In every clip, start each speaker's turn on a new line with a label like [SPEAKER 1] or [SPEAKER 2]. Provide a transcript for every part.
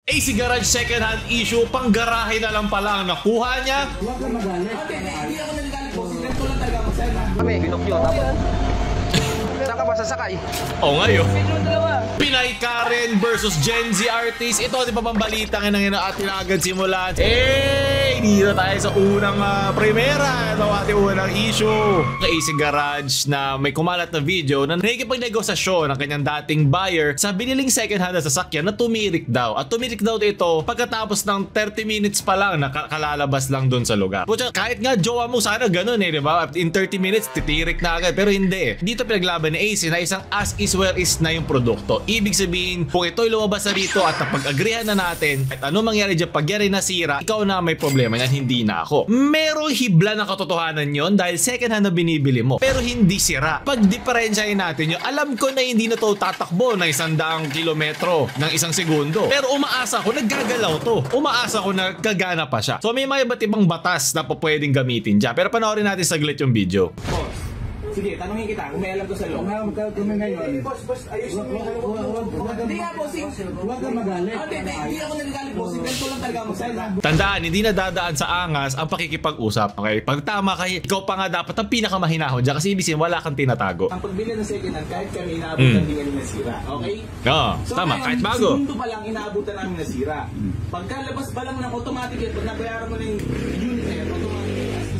[SPEAKER 1] AC Garage second hand issue, pang garahe na lang pala ang nakuha niya.
[SPEAKER 2] Huwag ka magalit. Hindi ako nagagalit po. Ganito lang talaga ako sa'yo.
[SPEAKER 3] Kami, binokyo. Saan ka ba sasakay?
[SPEAKER 1] O ngayon, Pinay Karen versus Gen Z artist. Ito di pa pambalita ng ating agad simulan. Dito tayo sa unang primera. Ito ating unang issue. Kay AC Garage na may kumalat na video na nakikipagnegosasyon ng kanyang dating buyer sa biniling second hand na sasakyan na tumirik daw. At tumirik daw ito pagkatapos ng 30 minutes pa lang na kalalabas lang dun sa lugar. Pucha, kahit nga jowa mo sana ganun di ba? In 30 minutes titirik na agad. Pero hindi Dito pinaglaban ni AC na isang as is where is na yung produkto. Ibig sabihin, kung ito'y lumabas na rito at napag-agrihan na natin at ano mangyari dyan pag yan ay nasira, ikaw na may problema yan, hindi na ako. Merong hibla na katotohanan yon dahil second hand na binibili mo pero hindi sira. Pag diferensyahin natin yun, alam ko na hindi na to tatakbo ng 100 kilometro ng isang segundo. Pero umaasa ko naggagalaw to. Umaasa ko na gagana pa siya. So may mga iba't ibang batas na pwedeng gamitin dyan. Pero panoorin natin saglit yung video.
[SPEAKER 2] Sige, tanungin kita kung may alam ko sa loob.
[SPEAKER 4] Kami ngayon.
[SPEAKER 2] Boss, ayos mo. Hindi nga, bossing.
[SPEAKER 4] Huwag ka magalit.
[SPEAKER 2] Hindi ako nagagalit, bossing. Ganito lang talaga ako sa'yo.
[SPEAKER 1] Tandaan, hindi na dadaan sa angas ang pakikipag-usap. Okay? Pag tama kayo, ikaw pa nga dapat ang pinakamahinahon dyan kasi ibig sabihin wala kang tinatago.
[SPEAKER 2] Ang pagbili ng second hand, kahit kami inaabutan din kami nasira. Okay?
[SPEAKER 1] Oo,
[SPEAKER 2] So,
[SPEAKER 1] tama.
[SPEAKER 2] ngayon,
[SPEAKER 1] Kahit bago.
[SPEAKER 2] segundo pa lang inaabutan namin nasira. Pagkalabas pa lang ng automatic yan, pag nabayaran mo na yung unit na yan, automatic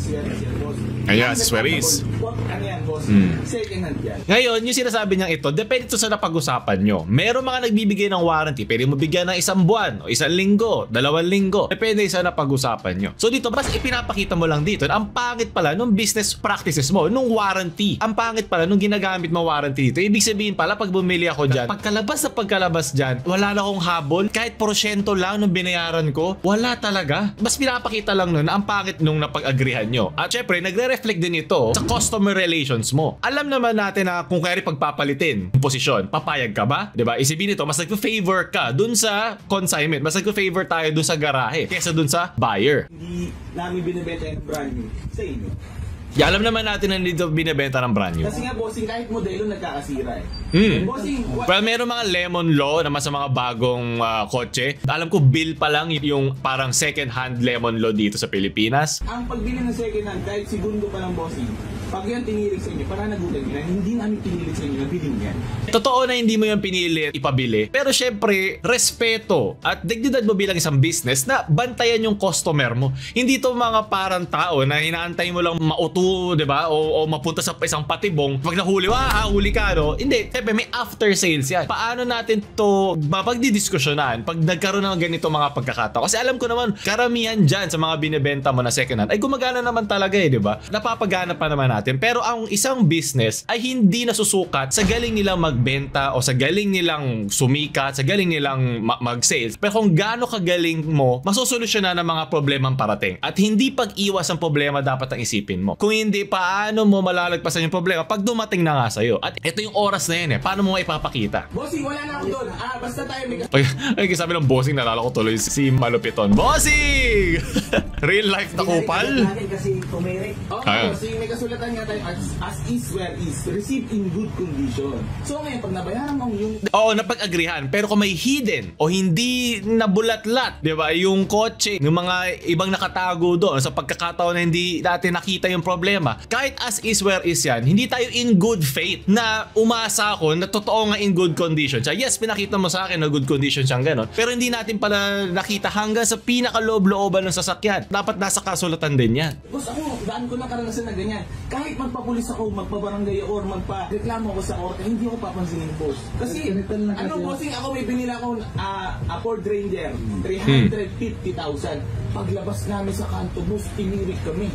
[SPEAKER 2] yan, boss.
[SPEAKER 1] Ayan, swearies.
[SPEAKER 2] Ano yan, boss? Second hand yan.
[SPEAKER 1] Ngayon, yung sinasabi niyang ito, depende ito sa napag-usapan nyo. Meron mga nagbibigay ng warranty. Pwede mo bigyan ng 1 buwan, o 1 linggo, 2 linggo. Depende sa napag-usapan nyo. So dito, mas ipinapakita mo lang dito, ang pangit pala nung business practices mo, nung warranty. Ang pangit pala nung ginagamit mo warranty dito. Ibig sabihin pala, pag bumili ako dyan, pagkalabas dyan, wala na akong habol. Kahit porsyento lang nung binayaran ko, wala talaga. Mas pinapakita lang nun na ang pangit nung napag-agrihan nyo. At syempre, nagre-reflect din ito sa customer relations mo. Alam naman natin na kung kaya pagpapalitin yung posisyon, papayag ka ba? Diba? Isipin nito, mas nagpo-favor ka dun sa consignment. Mas nagpo-favor tayo dun sa garahe kesa dun sa buyer.
[SPEAKER 2] Hindi namin binibenta yung brand new sa inyo.
[SPEAKER 1] Alam naman natin na dito binibenta ng brand new.
[SPEAKER 2] Kasi nga, bossing, kahit modelo nagkakasira eh. Bossing,
[SPEAKER 1] Well, meron mga lemon law naman sa mga bagong kotse. Alam ko bill pa lang yung parang second hand lemon law dito sa Pilipinas.
[SPEAKER 2] ang pagbili ng second hand, kahit segundo pa lang, bossing, pag yan tinirik sa inyo, pananagutan nyo na hindi namin tinirik sa inyo na bilhin yan.
[SPEAKER 1] Totoo na hindi mo yung pinili ipabili. Pero syempre, respeto at dignidad mo bilang isang business na bantayan yung customer mo. Hindi to mga parang tao na hinaantay mo lang mauto, diba? O mapunta sa isang patibong. Pag nahuli, huli ka, no? Hindi. Syempre, may after sales yan. Paano natin to mapagdidiskusyonan pag nagkaroon ng ganito mga pagkakataon? Kasi alam ko naman, karamihan dyan sa mga binibenta mo na second hand ay gumagana naman talaga eh, diba? Napapagana pa naman natin. Pero ang isang business ay hindi nasusukat sa galing nilang magbenta o sa galing nilang sumikat, sa galing nilang mag-sales. Pero kung gaano kagaling mo, masusolusyonan ng mga problemang parating. At hindi pag-iwas ang problema dapat ang isipin mo. Kung hindi, paano mo malalagpasan yung problema pag dumating na nga sa'yo? At ito yung oras na yun eh. Paano mo ipapakita?
[SPEAKER 2] Bossing, wala na ako doon. Basta tayo may
[SPEAKER 1] Ay, sabi ng bossing, nalala ko tuloy si Malupiton. Bossing! Real life na kupal?
[SPEAKER 4] Kasi tumirik.
[SPEAKER 2] Bossing, may kasulatan nga tayo as is where is. Received in good condition. So ngayon, pag nabayaran mo yung...
[SPEAKER 1] Oo, napag-agrihan. Pero kung may hidden o hindi nabulat-lat, di ba, yung kotse, yung mga ibang nakatago doon sa pagkakataon na hindi natin nakita yung problema, kahit as is where is yan, hindi tayo in good faith na umasa ako na totoo nga in good condition siya. Yes, pinakita mo sa akin na good condition siyang ganon. Pero hindi natin pala nakita hanggang sa pinakaloob-looban ng sasakyan. Dapat nasa kasulatan din yan.
[SPEAKER 2] Boss, ako, daan ko na karanasan na ganyan. Kahit magpapulis ako, magpabarangay or magpa-reklamo ako sa korte, hindi ako papansinin, boss. Kasi, bossing, ako may binila akong Ford Ranger, 350,000. Paglabas namin sa kanto, boss, tinirik kami.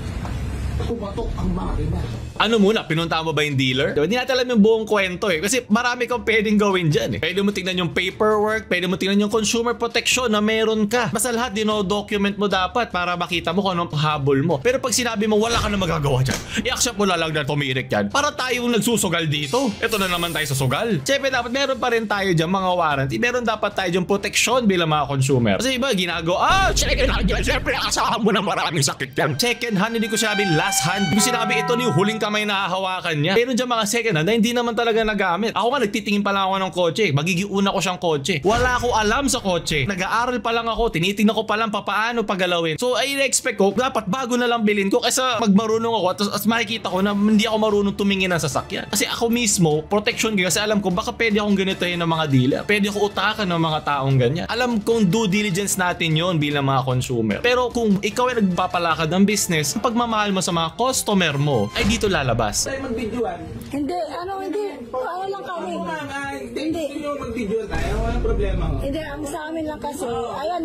[SPEAKER 2] Pumatok ang makina.
[SPEAKER 1] Ano muna, pinunta mo ba yung dealer? Diba? Hindi natin alam yung buong kwento eh. Kasi marami kang pwedeng gawin dyan eh. Pwede mo tingnan yung paperwork, pwede mo tingnan yung consumer protection na meron ka. Basta lahat dino-document mo dapat para makita mo kung anong habol mo. Pero pag sinabi mo wala ka na magagawa dyan, i-accept mo lang na tumirik yan. Para tayong nagsusugal dito. Ito na naman tayo sa sugal. Siyempre dapat meron pa rin tayo dyan mga warranty. Meron dapat tayo dyan protection bilang mga consumer. Kasi iba ginagawa, second hand yan. Siyempre kasama mo na maraming sakit yan. Second hand, hindi ko sabi last hand. Yung sinabi ito na yung huling kamay na hahawakan niya. Pero dyan mga second hand na hindi naman talaga nagamit. Ako nga nagtitingin pa lang ako ng kotse. Magigiuna ko siyang kotse. Wala ako alam sa kotse. Nag-aaral pa lang ako. Tinitingnan ko pa lang paano pagalawin. So ay expect ko dapat bago na lang bilhin ko kaysa magmarunong ako at makikita ko na hindi ako marunong tumingin ng sasakyan. Kasi ako mismo, protection kasi alam ko baka pwede akong ganitohin ng mga dealer. Pwede ako utakan ng mga taong ganyan. Alam kong due diligence natin yon bilang mga consumer. Pero kung ikaw ay nagpapalakad ng business, ang pagmamahal mo sa mga customer mo ay dito lalabas.
[SPEAKER 2] Tayo mag-videoan.
[SPEAKER 5] Hindi, hindi. Ano lang kami.
[SPEAKER 2] Hindi. Mag-videoan tayo. Walang problema ko.
[SPEAKER 5] Hindi, ang sa amin lang kasi, ayan,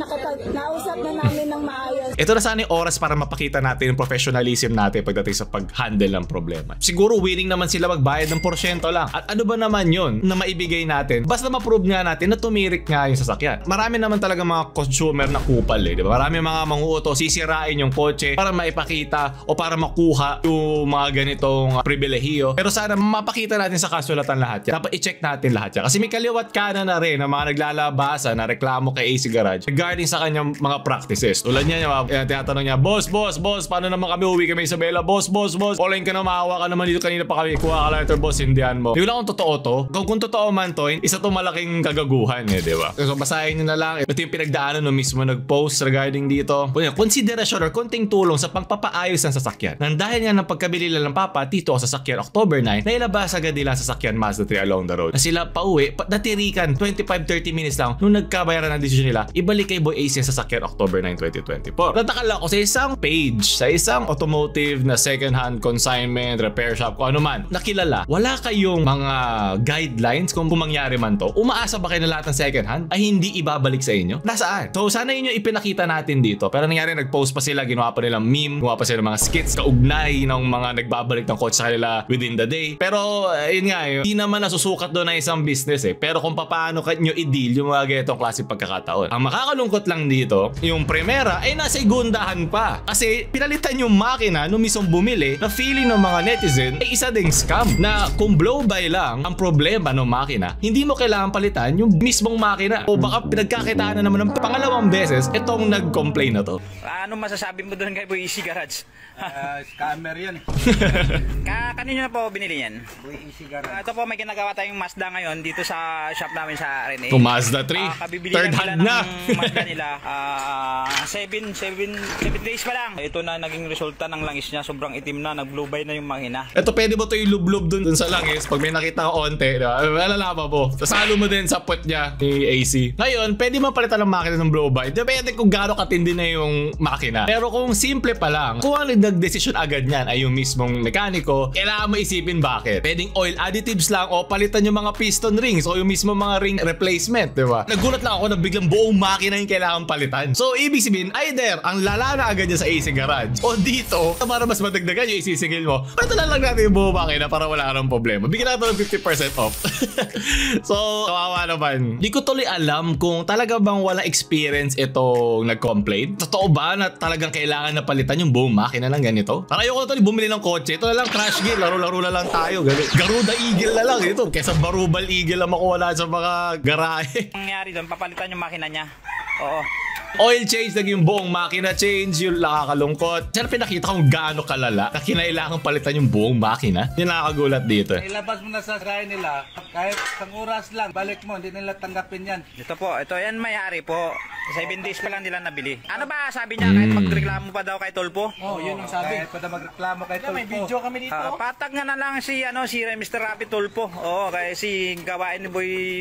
[SPEAKER 5] nausap na namin ng maayos.
[SPEAKER 1] Ito na sana yung oras para mapakita natin yung professionalism natin pagdating sa pag-handle ng problema. Siguro willing naman sila magbayad ng porsyento lang. At ano ba naman yun na maibigay natin? Basta ma-prove nga natin na tumirik nga yung sasakyan. Marami naman talaga mga consumer na kupal eh. Diba? Marami mga manguuto, sisirain yung kotse para maipakita o para makuha yung mga ganitong pribilehiyo. Pero sana mapakita natin sa kasulatan lahat yan. Dapat i-check natin lahat yan. Kasi may kaliwat kanan na rin ng mga naglalabasan na reklamo kay AC Garage regarding sa kanyang mga practices. Tulad niya, tinatanong niya, boss, paano naman kami uwi kami Isabela? Boss, online ka na, maawa ka naman dito, kanina pa kami, kuha ka lang ito, boss, hindihan mo. Hindi ko lang kung totoo to. Kung totoo man to, isa to malaking kagaguhan eh, di ba? So basahin nyo na lang. Ito yung pinagdaanan no mismo nag-post regarding dito. Konsiderasyon or konting tulong sa pagpapaayos ng sasakyan. Nang dahil nga ng pagkabili lang ng papa, tito sa sasakyan October 9, nailabas agad nila sa sasakyan Mazda 3 along the road. Na sila pauwi, natirikan 25-30 minutes lang nung nagkabayaran ng desisyon nila, ibalik kay Boy AC sa sasakyan October 9, 2024. Natakala ko sa isang page, sa isang automotive na second-hand consignment, repair shop, kung ano man, nakilala, wala kayong mga guidelines kung mangyari man to. Umaasa ba kayo na lahat ng second-hand ay hindi ibabalik sa inyo? Nasaan? So sana yun yung ipinakita natin dito. Pero nangyari, nag-post pa sila, ginawa pa nilang meme, ginawa pa sila mga skits, kaugnay ng mga nagbabalik ng kotse sa kanila within the day. Pero yun nga, hindi naman nasusukat doon na isang business eh. Pero kung paano nyo i-deal yung mga ganitong klase pagkakataon. Ang makakalungkot lang dito, yung Primera ay nasa igundahan pa. Kasi pinalitan yung makina nung mismong bumili na feeling ng mga netizen ay isa ding scam. Na kung blow by lang ang problema ng makina, hindi mo kailangan palitan yung mismong makina. O baka pinagkakitaan na naman ng pangalawang beses itong nag-complain na to.
[SPEAKER 3] Ano masasabi mo doon kay Boy AC Garage?
[SPEAKER 4] Scammer yan.
[SPEAKER 3] Kanino na po binili yan?
[SPEAKER 4] Boy AC Garage.
[SPEAKER 3] Ito po, may ginagawa tayong Mazda ngayon dito sa shop namin sa Rene.
[SPEAKER 1] Kung Mazda 3,
[SPEAKER 3] kabibili
[SPEAKER 1] third
[SPEAKER 3] lang
[SPEAKER 1] hand
[SPEAKER 3] nila
[SPEAKER 1] na.
[SPEAKER 3] ng Mazda nila. 7 days pa lang. Ito na naging resulta ng langis niya. Sobrang itim na, nag-blow by na yung makina.
[SPEAKER 1] Ito pwede mo ito ilublob dun sa langis pag may nakita ka onte, diba? Malalaman mo. Sasalo mo din sa puwet niya ni AC. Ngayon, pwede mo palitan ng makina ng blow by. Depende kung gaano katindi na yung makina. Pero kung simple pa lang, kung ang nag-decision agad niyan ay yung mismong mekaniko, kailangan mo isipin bakit. Pwedeng oil additives lang o palitan yung mga piston rings o yung mismo mga ring replacement, diba? Nagulat lang ako na biglang buong makina yung kailangan palitan. So, ibig sabihin, either ang lala na agad niya sa AC Garage o dito, para mas madagdagan yung isisigil mo, palitan lang natin yung buong makina para wala ka ng problema. Bigyan natin ng 50% off. So, kawawa naman. Di ko tuloy alam kung talaga bang walang experience itong nag-complain. Totoo ba na talagang kailangan na palitan yung buong makina ng ganito? Para ayoko na tuloy bumili ng kotse. Ito na lang, crash gear. Laro-laro na lang tayo. Garuda Eagle na lang ito. Kesa Barubal Eagle na makuha sa mga garahe.
[SPEAKER 3] Ang nangyari doon, papalitan yung makina niya. Oo.
[SPEAKER 1] Oil change, naging buong makina change, yung nakakalungkot. Siyempre nakita kong gaano kalala na kinailangan palitan yung buong makina. Yung nakakagulat dito.
[SPEAKER 4] Ilabas mo na sa ride nila, kahit isang oras lang, balik mo, hindi nila tanggapin yan.
[SPEAKER 3] Ito po, ito yan may-ari po. 7 days pa lang nila nabili. Ano ba sabi niya kahit magreklamo pa daw kay Tolpo?
[SPEAKER 4] Yun ang sabi. Kahit pa na magreklamo kay Tulpo. May video kami dito.
[SPEAKER 3] Patag nga na lang si Mr. Rapi Tolpo. Oo, kaya si gawain ni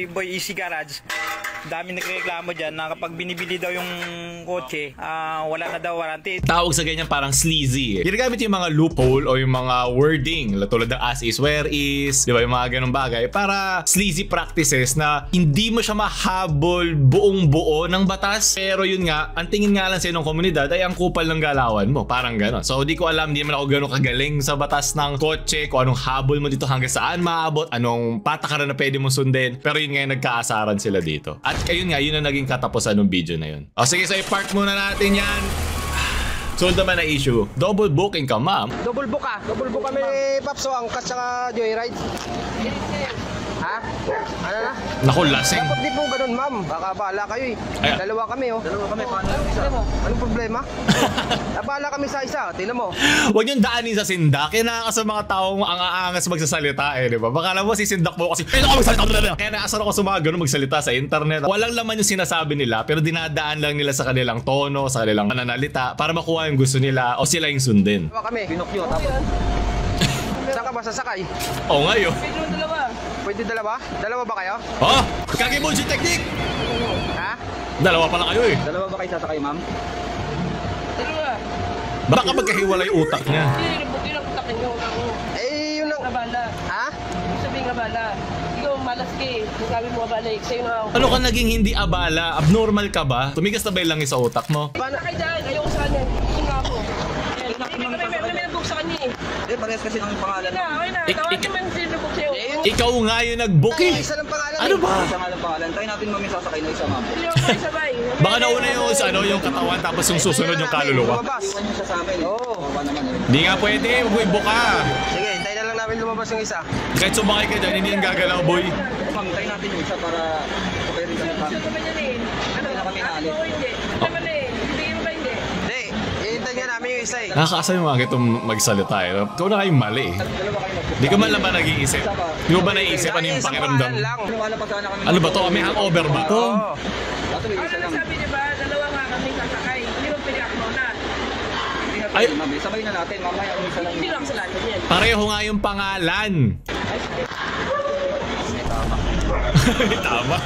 [SPEAKER 3] Boy AC Garage. Dami nagreklamo diyan na kapag binibili daw yung kotse, wala na daw warranty.
[SPEAKER 1] Tawag sa ganyan parang sleazy. Ginagamit yung mga loophole o yung mga wording tulad ng as is, where is, di ba, yung mga ganong bagay para sleazy practices na hindi mo siya mahabol buong buo ng batas. Pero yun nga, ang tingin nga lang sa ng komunidad ay ang kupal ng galawan mo. Parang ganon. So di ko alam, di naman ako ganon kagaling sa batas ng kotse, kung anong habol mo dito hanggang saan maabot, anong patakaran na pwede mong sundin. Pero yun nga yung nagkaasaran sila dito. At ayun nga, yun ang naging katapusan ng video na yun. O sige, so i-park muna natin yan. Sold naman na issue. Double booking ka, ma'am.
[SPEAKER 3] Double book kami, Papso, angkas saka Joyride.
[SPEAKER 6] Ha? Ano na?
[SPEAKER 1] Naku, lasing.
[SPEAKER 6] Dapat di po ganun, ma'am. Baka bahala kayo eh.
[SPEAKER 1] Ay.
[SPEAKER 6] Dalawa kami, oh. Dalawa kami, paano yung isa? Anong problema? Bahala kami sa isa, tingnan mo.
[SPEAKER 1] Huwag niyong daanin sa sindak. Kaya nakaka sa mga taong ang aangas magsasalita di ba? Baka alam mo, sisindak mo kasi, kaya nakasar ako sa mga ganun magsalita sa internet. Walang laman yung sinasabi nila, pero dinadaan lang nila sa kanilang tono, sa kanilang pananalita, para makuha yung gusto nila o sila yung sundin.
[SPEAKER 6] Dalawa kami. Pinokyo, tapos. Saan ka ba sasakay?
[SPEAKER 1] Oo nga yun.
[SPEAKER 6] Pwede dalawa? Dalawa ba kayo?
[SPEAKER 1] Oh! Kaki-bullshit technique!
[SPEAKER 6] Ha?
[SPEAKER 1] Dalawa pala kayo eh.
[SPEAKER 6] Dalawa ba kayo sasakay, ma'am?
[SPEAKER 1] Baka magkahiwalay utak niya.
[SPEAKER 6] Eh, yun ang...
[SPEAKER 7] Abala.
[SPEAKER 6] Ha?
[SPEAKER 7] Sabihin abala. Ikaw malas ka eh. Sabi mo abala eh. Sa'yo na ako.
[SPEAKER 1] Ano ka naging hindi abala? Abnormal ka ba? Tumigas na ba yung langis sa utak mo?
[SPEAKER 7] Paano kayo dyan? Ayoko sa kanya. Gusto nga ako. May nag-book sa kanya eh.
[SPEAKER 6] Eh, parehas kasi ng pangalan.
[SPEAKER 7] Okay na. Tawag naman sinubok sa'yo.
[SPEAKER 1] Ikaw nga yung nag-book eh.
[SPEAKER 6] Isa lang pangalan.
[SPEAKER 1] Ano ba?
[SPEAKER 6] Isa nga lang pangalan. Try natin mami sasakay na isa, ma'am.
[SPEAKER 7] Hindi ako kayo sabay.
[SPEAKER 1] Baka nauna yung katawan tapos yung susunod yung kaluluwa.
[SPEAKER 6] Iwan niyo siya sa amin. Oo. Naman eh.
[SPEAKER 1] Di nga pwede, mag-book ka.
[SPEAKER 6] Sige, hintayin na lang namin lumabas yung isa.
[SPEAKER 1] Kahit sumakay ka dyan, hindi yung gagalaw, boy.
[SPEAKER 6] Ma'am, try natin yung isa para okay rin kami.
[SPEAKER 7] Gusto ko ba yan eh? Ano?
[SPEAKER 6] kami naalit.
[SPEAKER 7] Ako hindi. Naman eh. Hindi mo ba hindi?
[SPEAKER 6] Hindi, hihintayin nga namin yung isa eh.
[SPEAKER 1] Nakakaasar yung mga itong magsalita eh. Ikaw na kayong mali eh. Di ka man lang ba nag-iisip? Di mo ba naisip ano yung pakiramdam? Ano ba to? May hangover ba to?
[SPEAKER 7] Ano sabi niyo ba? Dalawa nga kami sasakay. Hindi mo piniyak mo na.
[SPEAKER 1] Ay,
[SPEAKER 6] Sabay na natin, mamaya ang isa lang.
[SPEAKER 7] Hindi lang kasalanan yan.
[SPEAKER 1] pareho nga yung pangalan. Tama.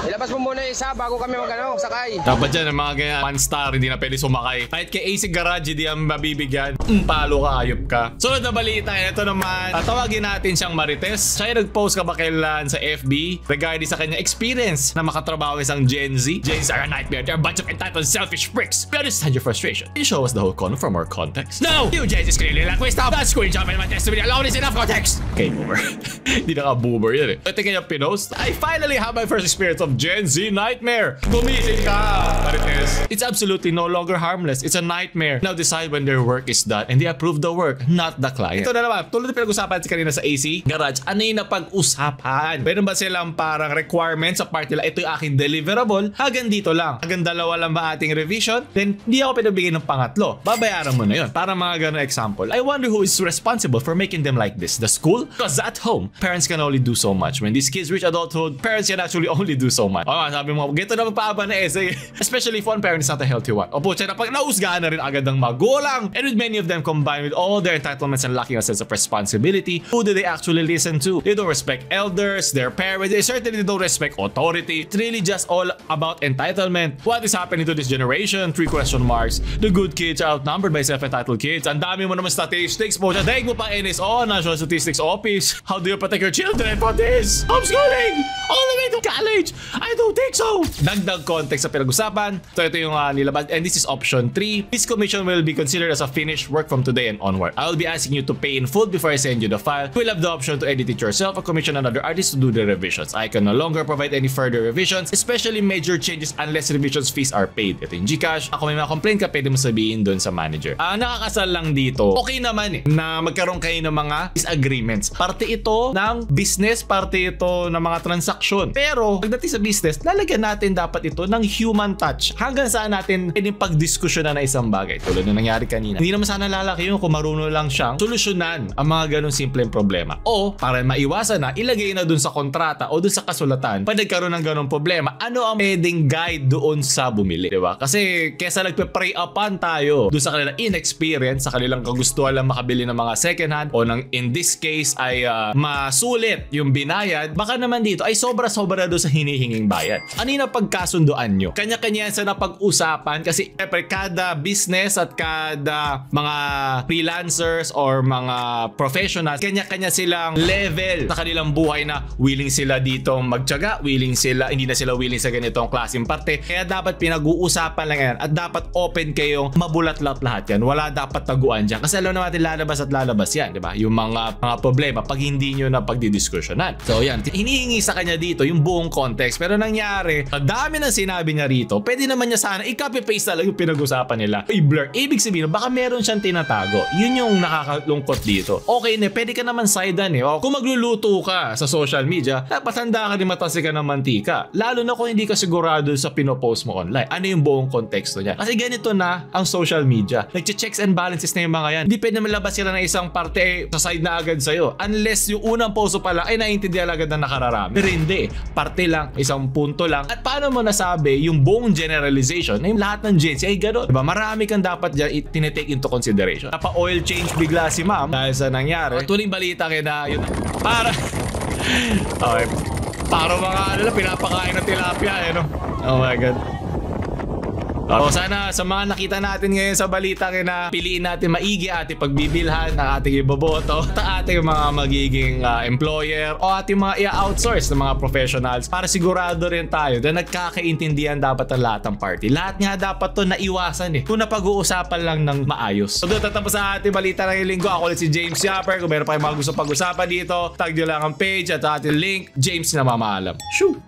[SPEAKER 6] Ilabas mo muna yung isa bago kami sakay.
[SPEAKER 1] Dapat dyan ang mga ganyan, one star, hindi na pwede sumakay. Kahit kay AC Garage, hindi ang mabibigyan. Palo ka, ayop ka. Sunod na balita, ito naman. Tatawagin natin siyang Marites. Siya yung nag-post ka ba kailan sa FB regarding sa kanyang experience na makatrabaho isang Gen Z. Gen Z are a nightmare. They're a bunch of entitled selfish pricks. We understand your frustration. Can you show us the whole con for more context? No! You Gen Z clearly lack wisdom. That screenshot in my testimony alone is enough context. Okay, boomer. Hindi na ka boomer yan eh. Ito kanya pinost. I finally have my first experience of Gen Z nightmare. Gumising ka, Marites. It's absolutely no longer harmless. It's a nightmare. Now decide when their work is done and they approve the work, not the client. Ito na naman, tulad na pinag-usapan si kanina sa AC Garage, ano yung napag-usapan? Meron ba silang parang requirement sa part nila? Ito yung aking deliverable. Hanggang dito lang. Hanggang dalawa lang ba ating revision? Then, hindi ako pinagbigay ng pangatlo. Babayaran mo na yun. Para mga ganun example. I wonder who is responsible for making them like this? The school? Because at home, parents can only do so much. When these kids reach adulthood, parents can actually only do so much. Sabi mo, gito na magpaaba na essay. Especially if one parent is not a healthy one. O po, siya na pag nausgahan na rin agad ng magulang. And with many of them combined with all their entitlements and lacking a sense of responsibility, who do they actually listen to? They don't respect elders, their parents, they certainly don't respect authority. It's really just all about entitlement. What is happening to this generation? 3 question marks. The good kids are outnumbered by self-entitled kids. Ang dami mo naman statistics po. Daig mo pa NSO, National Statistics Office. How do you protect your children for this? Homeschooling! All the way to college! I don't think so! Dagdag context sa pinag-usapan. So ito yung nilabas. And this is option 3. This commission will be considered as a finished work from today and onward. I will be asking you to pay in full before I send you the file. You will have the option to edit it yourself or commission another artist to do the revisions. I can no longer provide any further revisions, especially major changes unless revisions fees are paid. Ito yung Gcash. Ako may mga complaint ka, pwede mo sabihin doon sa manager. Nakakasal lang dito. Okay naman na magkaroon kayo ng mga disagreements. Parte ito ng business, parte ito ng mga transaksyon. Pero pagdating sa business, lalagyan natin dapat ito ng human touch. Hanggang saan natin pwedeng pagdiskusyonan na isang bagay. Tulad na nangyari kanina. Hindi naman sana lalaki yun kung marunong lang siyang solusyonan ang mga ganong simpleng problema. O para maiwasan na, ilagay na dun sa kontrata o dun sa kasulatan pag nagkaroon ng ganong problema, ano ang pwedeng guide doon sa bumili. Diba? Kasi kesa nagpe-pray-upan tayo dun sa kanilang inexperience, sa kanilang kagustuhan lang makabili ng mga second hand o ng in this case ay masulit yung binayad, baka naman dito ay sobra-sobra doon sa hinihinging bayad. Ano yung napagkasunduan nyo? Kanya-kanya sa napag-usapan kasi kada business at kada mga freelancers or mga professionals, kanya-kanya silang level sa kanilang buhay na willing sila dito magtiyaga, hindi na sila willing sa ganitong klaseng parte. Kaya dapat pinag-uusapan lang yan at dapat open kayong mabulat-lat lahat yan. Wala dapat taguan dyan. Kasi alam naman natin lalabas yan, di ba? Yung mga problema pag hindi nyo na pagdidiskusyonan. So yan, hinihingi sa kanya dito yung buong context. Pero nangyari, sa dami ng sinabi niya rito, pwede naman niya sana i-copy-paste talaga yung pinag-usapan nila. I-blur. Ibig sabihin, baka meron siyang tinatago. Yun yung nakakalungkot dito. Okay na, pwede ka naman sidean eh. O, kung magluluto ka sa social media, dapat handa ka din matasi ka ng mantika. Lalo na kung hindi ka sigurado sa pinopost mo online. Ano yung buong konteksto niya? Kasi ganito na ang social media. Nag-checks and balances na yung mga yan. Hindi pwede malabas sila ng isang parte sa side na agad sa'yo. Unless yung unang post pa lang ay naiintindihan agad na nakararami. Pero hindi. Parte lang, isang punto lang. At paano mo nasabi yung buong generalization na yung lahat ng Gen Z ay gano'n? Diba? Marami kang dapat dyan tinitake into consideration. Napa-oil change bigla si ma'am dahil sa nangyari. Tuling balita kaya na yun. Para okay. Para mga ano lang, pinapakain ng tilapia eh, no? Oh my God. So sana sa mga nakita natin ngayon sa balita na piliin natin maigi ating pagbibilhan ng ating iboboto at ating mga magiging employer o ating mga i-outsource ng mga professionals para sigurado rin tayo na nagkakaintindihan dapat ang lahat ng party. Lahat nga dapat to naiwasan eh kung napag-uusapan lang ng maayos. So doon tatapos sa ating balita ng linggo. Ako ulit si James Yapper. Kung meron pa kayong mga gusto pag-usapan dito, tag nyo lang ang page at ating link. James na mamaalam. Shoo!